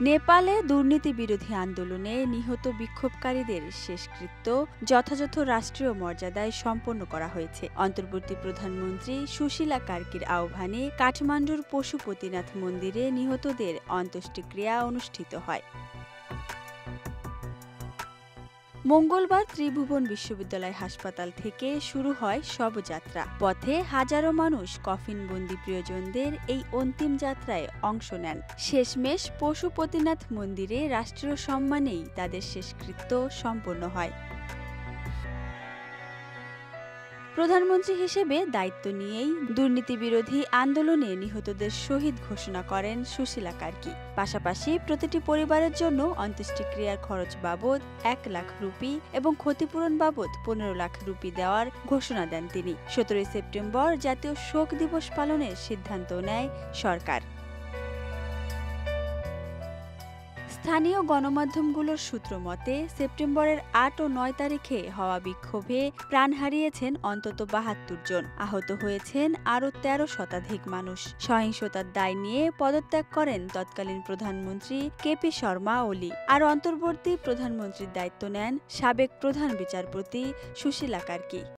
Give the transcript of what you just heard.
নেপালে দুর্নীতি বিরোধী আন্দোলনে নিহত বিক্ষোভকারীদের শেষকৃত্য যথাযথ রাষ্ট্রীয় মর্যাদায় সম্পন্ন করা হয়েছে। অন্তর্বর্তী প্রধানমন্ত্রী সুশীলা কার্কির আহ্বানে কাঠমান্ডুর পশুপতিনাথ মন্দিরে নিহতদের অন্ত্যেষ্টিক্রিয়া অনুষ্ঠিত হয়। মঙ্গলবার ত্রিভুবন বিশ্ববিদ্যালয় হাসপাতাল থেকে শুরু হয় শবযাত্রা। পথে হাজারো মানুষ কফিনবন্দি প্রিয়জনদের এই অন্তিম যাত্রায় অংশ নেন। শেষমেশ পশুপতিনাথ মন্দিরে রাষ্ট্রীয় সম্মানেই তাদের শেষকৃত্য সম্পন্ন হয়। প্রধানমন্ত্রী হিসেবে দায়িত্ব নিয়েই দুর্নীতিবিরোধী আন্দোলনে নিহতদের শহীদ ঘোষণা করেন সুশীলা কার্কি। পাশাপাশি প্রতিটি পরিবারের জন্য অন্ত্যেষ্টিক্রিয়ার খরচ বাবদ ১ লাখ রুপি এবং ক্ষতিপূরণ বাবদ ১৫ লাখ রুপি দেওয়ার ঘোষণা দেন তিনি। ১৭ সেপ্টেম্বর জাতীয় শোক দিবস পালনের সিদ্ধান্ত নেয় সরকার। স্থানীয় গণমাধ্যমগুলোর সূত্র মতে সেপ্টেম্বরের ৮ ও ৯ তারিখে হওয়া বিক্ষোভে প্রাণ হারিয়েছেন অন্তত ৭২ জন, আহত হয়েছেন আরও ১৩ শতাধিক মানুষ। সহিংসতার দায় নিয়ে পদত্যাগ করেন তৎকালীন প্রধানমন্ত্রী কেপি শর্মা ওলি। আর অন্তর্বর্তী প্রধানমন্ত্রীর দায়িত্ব নেন সাবেক প্রধান বিচারপতি সুশীলা কার্কি।